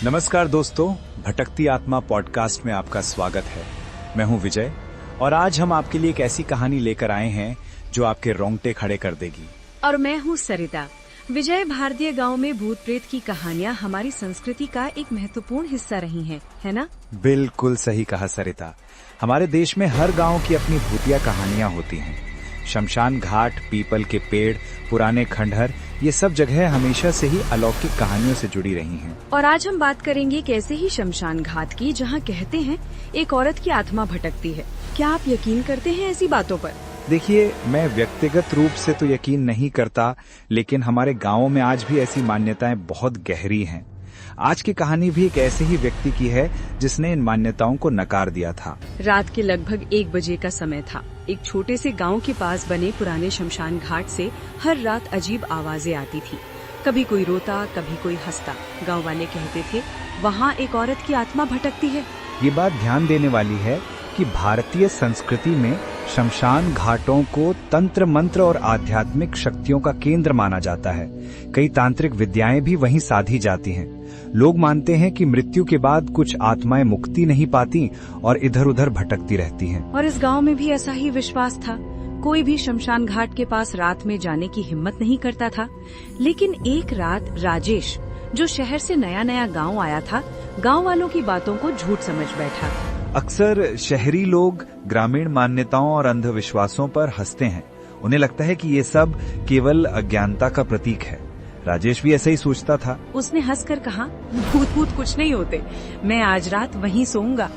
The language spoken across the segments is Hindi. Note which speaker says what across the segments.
Speaker 1: नमस्कार दोस्तों, भटकती आत्मा पॉडकास्ट में आपका स्वागत है। मैं हूं विजय और आज हम आपके लिए एक ऐसी कहानी लेकर आए हैं जो आपके रोंगटे खड़े कर देगी।
Speaker 2: और मैं हूं सरिता। विजय, भारतीय गांव में भूत प्रेत की कहानियां हमारी संस्कृति का एक महत्वपूर्ण हिस्सा रही हैं, है ना?
Speaker 1: बिल्कुल सही कहा सरिता। हमारे देश में हर गांव की अपनी भूतिया कहानियां होती हैं। शमशान घाट, पीपल के पेड़, पुराने खंडहर, ये सब जगह हमेशा से ही अलौकिक कहानियों से जुड़ी रही हैं।
Speaker 2: और आज हम बात करेंगे एक ऐसे ही शमशान घाट की जहां कहते हैं एक औरत की आत्मा भटकती है। क्या आप यकीन करते हैं ऐसी बातों पर?
Speaker 1: देखिए, मैं व्यक्तिगत रूप से तो यकीन नहीं करता, लेकिन हमारे गांवों में आज भी ऐसी मान्यताएं बहुत गहरी हैं। आज की कहानी भी एक ऐसे ही व्यक्ति की है जिसने इन मान्यताओं को नकार दिया था।
Speaker 2: रात के लगभग 1 बजे का समय था। एक छोटे से गांव के पास बने पुराने शमशान घाट से हर रात अजीब आवाजें आती थी। कभी कोई रोता, कभी कोई हंसता। गांव वाले कहते थे वहाँ एक औरत की आत्मा भटकती है।
Speaker 1: ये बात ध्यान देने वाली है कि भारतीय संस्कृति में शमशान घाटों को तंत्र मंत्र और आध्यात्मिक शक्तियों का केंद्र माना जाता है। कई तांत्रिक विद्याएं भी वहीं साधी जाती हैं। लोग मानते हैं कि मृत्यु के बाद कुछ आत्माएं मुक्ति नहीं पाती और इधर उधर भटकती रहती हैं।
Speaker 2: और इस गांव में भी ऐसा ही विश्वास था। कोई भी शमशान घाट के पास रात में जाने की हिम्मत नहीं करता था। लेकिन एक रात राजेश, जो शहर से नया नया गांव आया था, गांव वालों की बातों को झूठ समझ बैठा।
Speaker 1: अक्सर शहरी लोग ग्रामीण मान्यताओं और अंधविश्वासों पर हंसते हैं। उन्हें लगता है कि ये सब केवल अज्ञानता का प्रतीक है। राजेश भी ऐसा ही सोचता था।
Speaker 2: उसने हंसकर कहा, भूत कुछ नहीं होते, मैं आज रात वहीं सोऊंगा।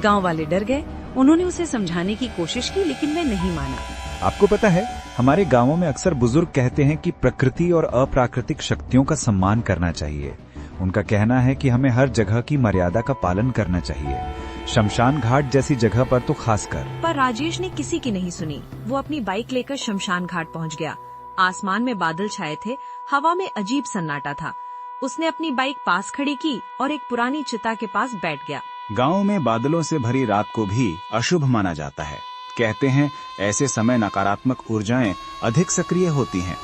Speaker 2: गांव वाले डर गए। उन्होंने उसे समझाने की कोशिश की, लेकिन वह नहीं माना।
Speaker 1: आपको पता है, हमारे गांवों में अक्सर बुजुर्ग कहते हैं कि प्रकृति और अप्राकृतिक शक्तियों का सम्मान करना चाहिए। उनका कहना है कि हमें हर जगह की मर्यादा का पालन करना चाहिए, शमशान घाट जैसी जगह पर तो खासकर।
Speaker 2: पर राजेश ने किसी की नहीं सुनी। वो अपनी बाइक लेकर शमशान घाट पहुंच गया। आसमान में बादल छाए थे, हवा में अजीब सन्नाटा था। उसने अपनी बाइक पास खड़ी की और एक पुरानी चिता के पास बैठ गया।
Speaker 1: गांव में बादलों से भरी रात को भी अशुभ माना जाता है। कहते हैं ऐसे समय नकारात्मक ऊर्जाएं अधिक सक्रिय होती हैं।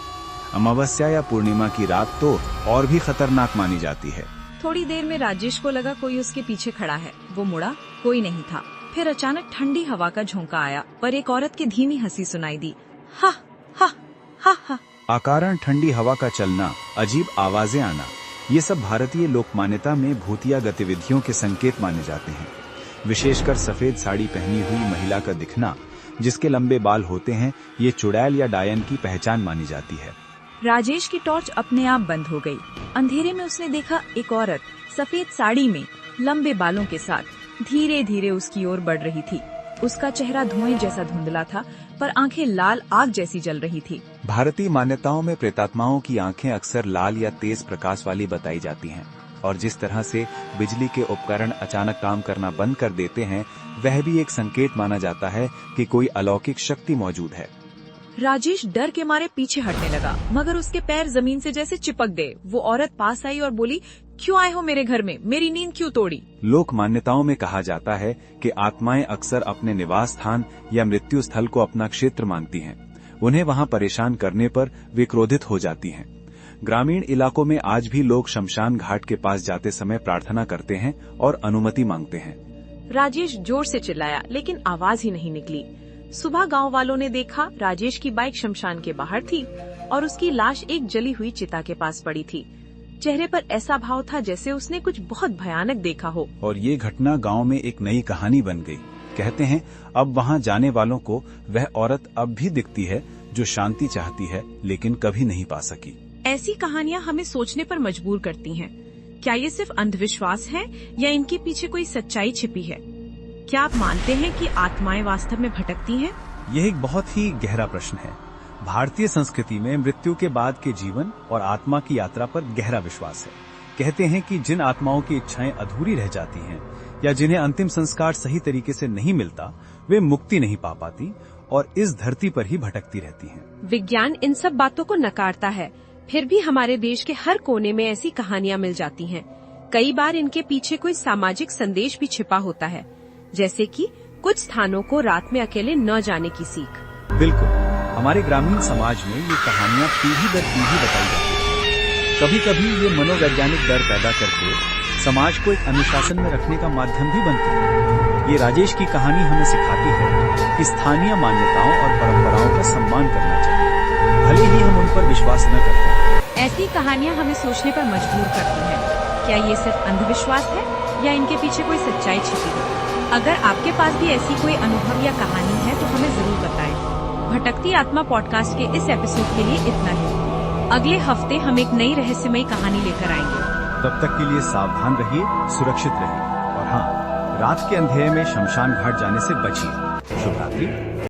Speaker 1: अमावस्या या पूर्णिमा की रात तो और भी खतरनाक मानी जाती है।
Speaker 2: थोड़ी देर में राजेश को लगा कोई उसके पीछे खड़ा है। वो मुड़ा, कोई नहीं था। फिर अचानक ठंडी हवा का झोंका आया और एक औरत की धीमी हंसी सुनाई दी। हा हा हा हा।
Speaker 1: अकारण ठंडी हवा का चलना, अजीब आवाजें आना, ये सब भारतीय लोक मान्यता में भूतिया गतिविधियों के संकेत माने जाते हैं। विशेषकर सफेद साड़ी पहनी हुई महिला का दिखना, जिसके लंबे बाल होते हैं, ये चुड़ैल या डायन की पहचान मानी जाती है।
Speaker 2: राजेश की टॉर्च अपने आप बंद हो गई। अंधेरे में उसने देखा एक औरत सफेद साड़ी में लंबे बालों के साथ धीरे धीरे उसकी ओर बढ़ रही थी। उसका चेहरा धुएं जैसा धुंधला था, पर आंखें लाल आग जैसी जल रही थी।
Speaker 1: भारतीय मान्यताओं में प्रेतात्माओं की आंखें अक्सर लाल या तेज प्रकाश वाली बताई जाती हैं, और जिस तरह से बिजली के उपकरण अचानक काम करना बंद कर देते हैं, वह भी एक संकेत माना जाता है कि कोई अलौकिक शक्ति मौजूद है।
Speaker 2: राजेश डर के मारे पीछे हटने लगा, मगर उसके पैर जमीन से जैसे चिपक गए। वो औरत पास आई और बोली, क्यों आए हो मेरे घर में? मेरी नींद क्यों तोड़ी?
Speaker 1: लोक मान्यताओं में कहा जाता है कि आत्माएं अक्सर अपने निवास स्थान या मृत्यु स्थल को अपना क्षेत्र मानती हैं। उन्हें वहां परेशान करने पर वे क्रोधित हो जाती हैं। ग्रामीण इलाकों में आज भी लोग शमशान घाट के पास जाते समय प्रार्थना करते हैं और अनुमति मांगते हैं।
Speaker 2: राजेश जोर से चिल्लाया, लेकिन आवाज ही नहीं निकली। सुबह गांव वालों ने देखा राजेश की बाइक शमशान के बाहर थी और उसकी लाश एक जली हुई चिता के पास पड़ी थी। चेहरे पर ऐसा भाव था जैसे उसने कुछ बहुत भयानक देखा हो।
Speaker 1: और ये घटना गांव में एक नई कहानी बन गई। कहते हैं अब वहां जाने वालों को वह औरत अब भी दिखती है जो शांति चाहती है, लेकिन कभी नहीं पा सकी।
Speaker 2: ऐसी कहानियां हमें सोचने पर मजबूर करती हैं। क्या ये सिर्फ अंधविश्वास है या इनके पीछे कोई सच्चाई छिपी है? क्या आप मानते हैं कि आत्माएं वास्तव में भटकती हैं?
Speaker 1: यह एक बहुत ही गहरा प्रश्न है। भारतीय संस्कृति में मृत्यु के बाद के जीवन और आत्मा की यात्रा पर गहरा विश्वास है। कहते हैं कि जिन आत्माओं की इच्छाएं अधूरी रह जाती हैं या जिन्हें अंतिम संस्कार सही तरीके से नहीं मिलता, वे मुक्ति नहीं पा पाती और इस धरती पर ही भटकती रहती हैं।
Speaker 2: विज्ञान इन सब बातों को नकारता है, फिर भी हमारे देश के हर कोने में ऐसी कहानियां मिल जाती हैं। कई बार इनके पीछे कोई सामाजिक संदेश भी छिपा होता है, जैसे कि कुछ स्थानों को रात में अकेले न जाने की सीख।
Speaker 1: बिल्कुल, हमारे ग्रामीण समाज में ये कहानियां पीढ़ी दर पीढ़ी बताई जाती हैं। कभी कभी ये मनोवैज्ञानिक डर पैदा करके
Speaker 3: समाज को एक अनुशासन में रखने का माध्यम भी बनती है। ये राजेश की कहानी हमें सिखाती है कि स्थानीय मान्यताओं और परंपराओं का सम्मान करना चाहिए, भले ही हम उन पर विश्वास न करते हैं।
Speaker 2: ऐसी कहानियाँ हमें सोचने पर मजबूर करती हैं। क्या ये सिर्फ अंधविश्वास है या इनके पीछे कोई सच्चाई छिपी है? अगर आपके पास भी ऐसी कोई अनुभव या कहानी है तो हमें जरूर बताएं। भटकती आत्मा पॉडकास्ट के इस एपिसोड के लिए इतना ही। अगले हफ्ते हम एक नई रहस्यमयी कहानी लेकर आएंगे।
Speaker 3: तब तक के लिए सावधान रहिए, सुरक्षित रहिए और हाँ, रात के अंधेरे में शमशान घाट जाने से बचिए। शुभ रात्रि।